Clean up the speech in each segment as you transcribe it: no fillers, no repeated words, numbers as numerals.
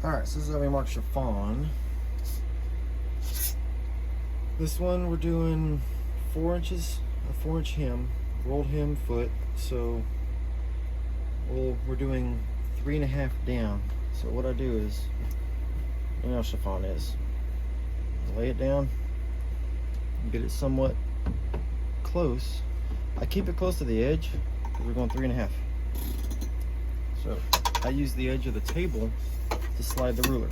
Alright, so this is how we mark chiffon. This one we're doing 4 inches, a 4-inch hem, rolled hem foot. So we're doing 3.5 down. So what I do is, you know how chiffon is. Lay it down, get it somewhat close. I keep it close to the edge because we're going 3.5. So I use the edge of the table to slide the ruler.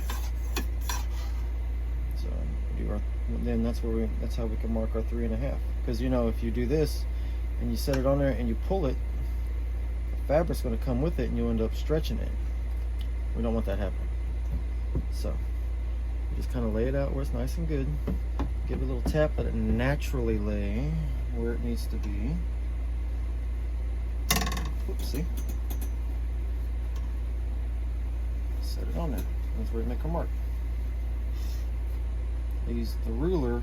So then that's how we can mark our 3.5. Because you know, if you do this and you set it on there and you pull it, the fabric's going to come with it and you end up stretching it. We don't want that happening. So you just kind of lay it out where it's nice and good. Give it a little tap, let it naturally lay where it needs to be. Oopsie. Set it on there. That's where you make a mark. Use the ruler,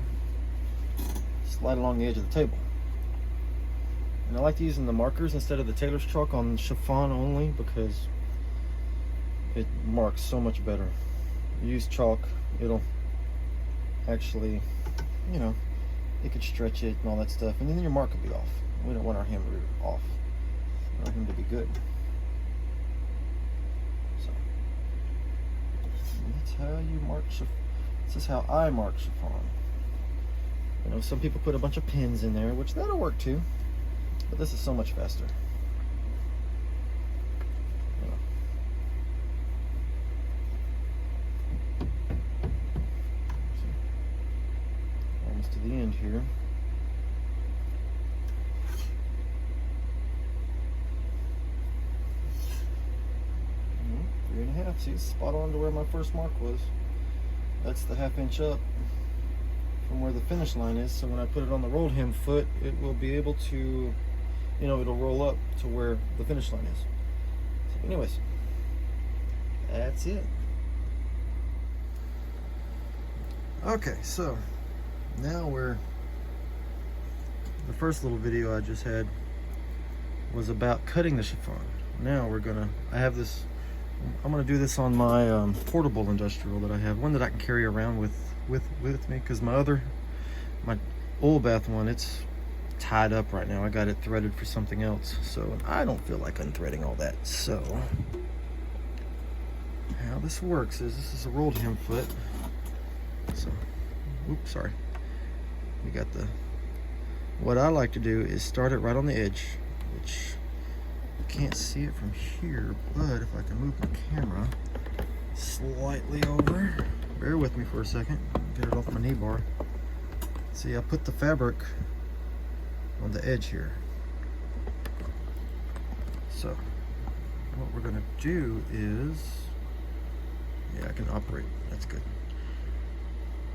slide along the edge of the table. And I like using the markers instead of the tailor's chalk on chiffon only because it marks so much better. You use chalk, it'll actually, you know, it could stretch it and all that stuff, and then your mark could be off. We don't want our hem off. We want him to be good. So that's how you mark chiffon. This is how I mark chiffon. You know, some people put a bunch of pins in there, which that'll work too, but this is so much faster. You know. Almost to the end here. Mm-hmm. 3.5. See, it's spot on to where my first mark was. That's the 1/2 inch up from where the finish line is. So when I put it on the rolled hem foot, it will be able to, you know, it'll roll up to where the finish line is. So anyways, that's it. Okay, so now the first little video I just had was about cutting the chiffon. Now I'm gonna do this on my portable industrial that I have, one that I can carry around with me, because my oil bath one, it's tied up right now. I got it threaded for something else, so I don't feel like unthreading all that. So how this works is, this is a rolled hem foot. So, oops, sorry. We got what I like to do is start it right on the edge, which can't see it from here, but if I can move my camera slightly over, bear with me for a second, get it off my knee bar. See, I put the fabric on the edge here. So what we're gonna do is, yeah, I can operate, that's good.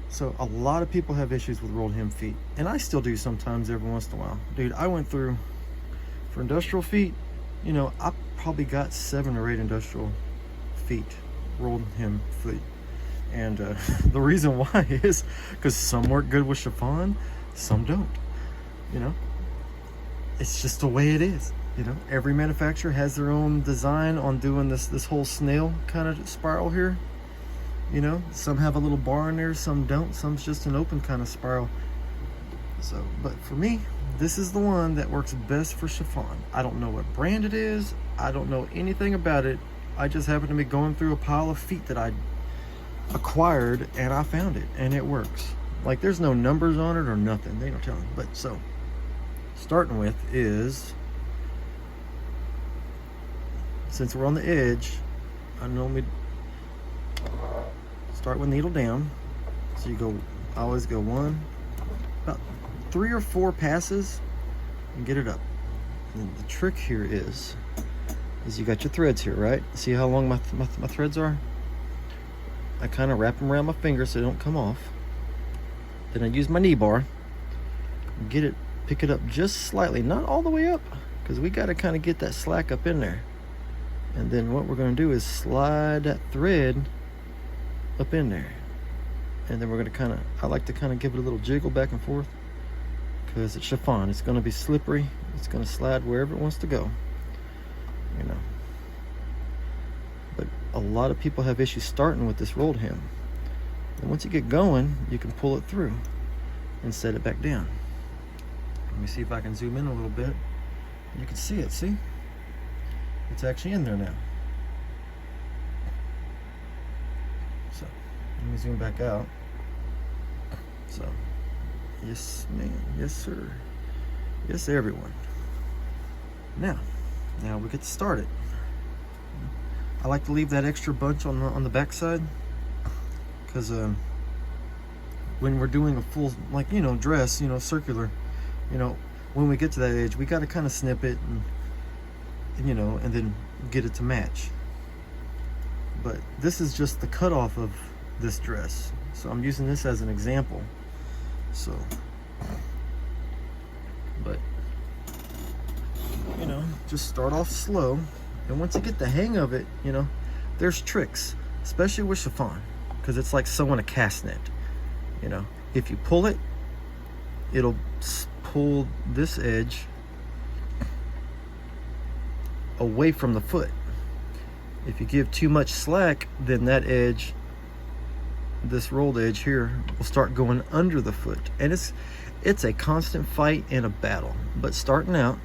So a lot of people have issues with rolled hem feet, and I still do sometimes every once in a while. Dude, I went through, for industrial feet, you know, I probably got 7 or 8 industrial feet, rolled hem feet. And the reason why is because some work good with chiffon, some don't. You know, it's just the way it is. You know, every manufacturer has their own design on doing this whole snail kind of spiral here. You know, some have a little bar in there, some don't. Some's just an open kind of spiral. So, but for me, this is the one that works best for chiffon. I don't know what brand it is. I don't know anything about it. I just happened to be going through a pile of feet that I acquired, and I found it, and it works. Like, there's no numbers on it or nothing. They don't tell me. But so, starting with is, since we're on the edge, I normally start with needle down. So I always go about 3 or 4 passes and get it up. And the trick here is you got your threads here, right? See how long my threads are? I kind of wrap them around my finger so they don't come off. Then I use my knee bar, pick it up just slightly, not all the way up, because we got to kind of get that slack up in there. And then what we're going to do is slide that thread up in there. And then we're going to I like to kind of give it a little jiggle back and forth, because it's chiffon. It's going to be slippery. It's going to slide wherever it wants to go, you know. But a lot of people have issues starting with this rolled hem. And once you get going, you can pull it through and set it back down. Let me see if I can zoom in a little bit. You can see it, see? It's actually in there now. So, let me zoom back out. So, yes ma'am, yes sir, yes everyone. Now we get to start it. I like to leave that extra bunch on the back side, because when we're doing a full, like, dress, circular, when we get to that edge, we got to kind of snip it and then get it to match. But this is just the cutoff of this dress, so I'm using this as an example. So, but just start off slow, and once you get the hang of it, there's tricks, especially with chiffon, because it's like sewing a cast net. If you pull it, it'll pull this edge away from the foot. If you give too much slack, then that edge, this rolled edge here, will start going under the foot, and it's a constant fight and a battle. But starting out,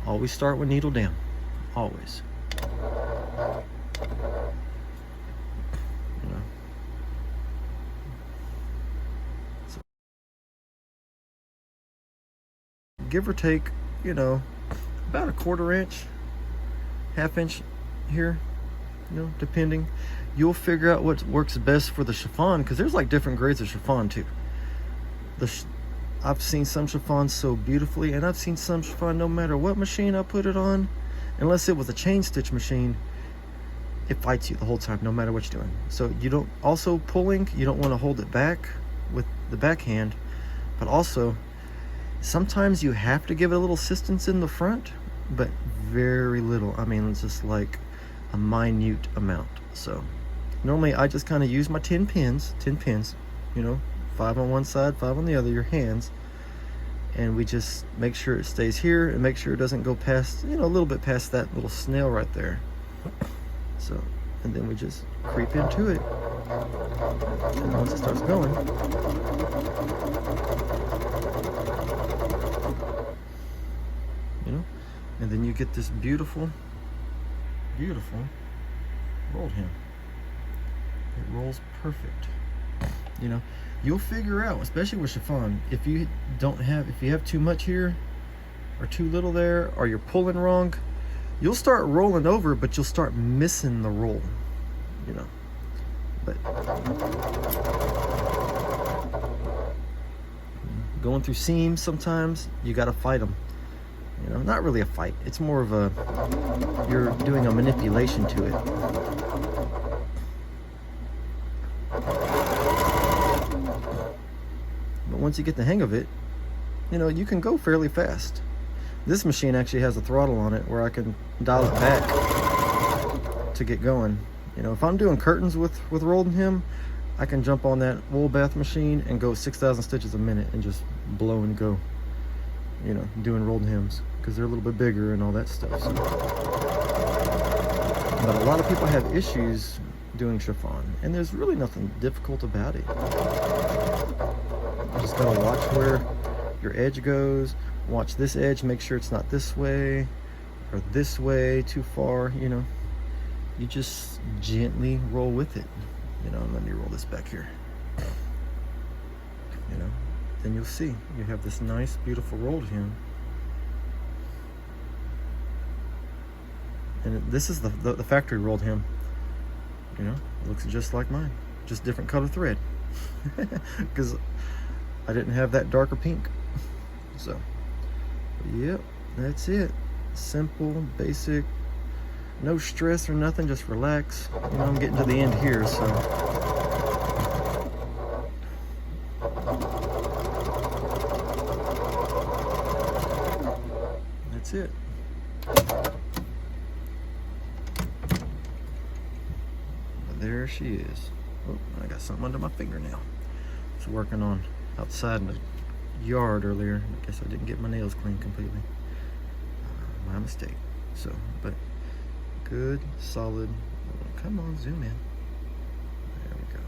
always start with needle down, always. So, give or take, about a 1/4 inch, 1/2 inch here, depending. You'll figure out what works best for the chiffon, because there's like different grades of chiffon too. I've seen some chiffon so beautifully, and I've seen some chiffon, no matter what machine I put it on, unless it was a chain stitch machine, it fights you the whole time, no matter what you're doing. So you don't, also pulling, you don't want to hold it back with the backhand, but also sometimes you have to give it a little assistance in the front, but very little. I mean, it's just like a minute amount. So normally I just kind of use my 10 pins, 5 on one side, 5 on the other, your hands, and we just make sure it stays here and make sure it doesn't go past, a little bit past that little snail right there. So, and then we just creep into it, and once it starts going, and then you get this beautiful rolled hem. It rolls perfect. You'll figure out, especially with chiffon, if you have too much here or too little there, or you're pulling wrong, you'll start rolling over, but you'll start missing the roll, but going through seams, sometimes you got to fight them. Not really a fight, it's more of you're doing a manipulation to it. But once you get the hang of it, you can go fairly fast. This machine actually has a throttle on it where I can dial it back to get going. If I'm doing curtains with rolled hem, I can jump on that wool bath machine and go 6,000 stitches a minute and just blow and go, doing rolled hems, because they're a little bit bigger and all that stuff. So. But a lot of people have issues doing chiffon, and there's really nothing difficult about it. You just gotta watch where your edge goes, watch this edge, make sure it's not this way or this way too far. You just gently roll with it. Let me roll this back here. Then you'll see you have this nice beautiful rolled hem, and this is the factory rolled hem. It looks just like mine, just different color thread, because I didn't have that darker pink. So yep, that's it. Simple, basic, no stress or nothing, just relax. I'm getting to the end here, so that's it. There she is. Oh, I got something under my fingernail. I was working on outside in the yard earlier. I guess I didn't get my nails clean completely. My mistake. So, but good, solid Come on, zoom in. There we go.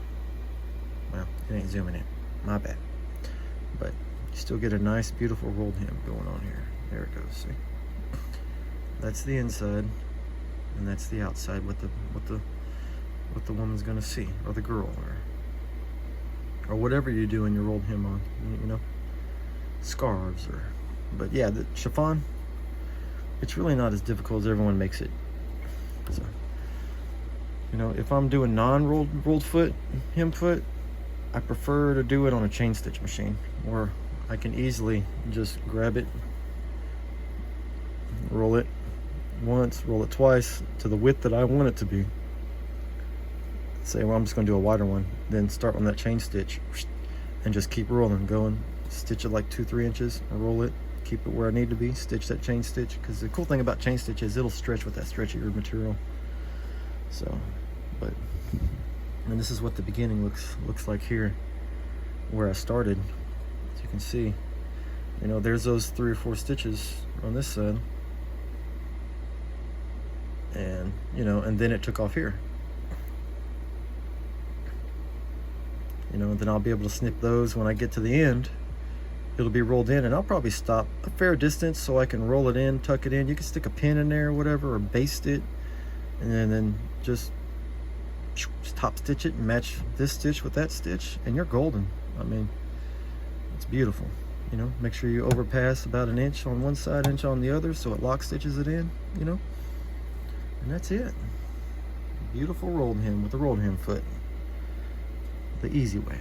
Well, it ain't zooming in. My bad. But you still get a nice, beautiful rolled hem going on here. There it goes. See? That's the inside, and that's the outside. What the woman's gonna see, or the girl, or whatever you do in your rolled hem on. You know, scarves or. But yeah, the chiffon. It's really not as difficult as everyone makes it. So, you know, if I'm doing rolled foot, hem foot, I prefer to do it on a chain stitch machine, where I can easily just grab it, roll it once, roll it twice to the width that I want it to be. Say, well, I'm just going to do a wider one, then start on that chain stitch and just keep rolling, going, stitch it like 2-3 inches, and roll it, keep it where I need to be, stitch that chain stitch, because the cool thing about chain stitch is it'll stretch with that stretchier material. So, but, and this is what the beginning looks like here, where I started. As you can see, you know, there's those 3 or 4 stitches on this side, and you know, and then it took off here. You know, then I'll be able to snip those when I get to the end. It'll be rolled in, and I'll probably stop a fair distance so I can roll it in, tuck it in. You can stick a pin in there or whatever, or baste it, and then just top stitch it and match this stitch with that stitch, and you're golden. I mean, it's beautiful. You know, make sure you overpass about 1 inch on one side, inch on the other, so it lock stitches it in, you know, and that's it. Beautiful rolled hem with the rolled hem foot, the easy way.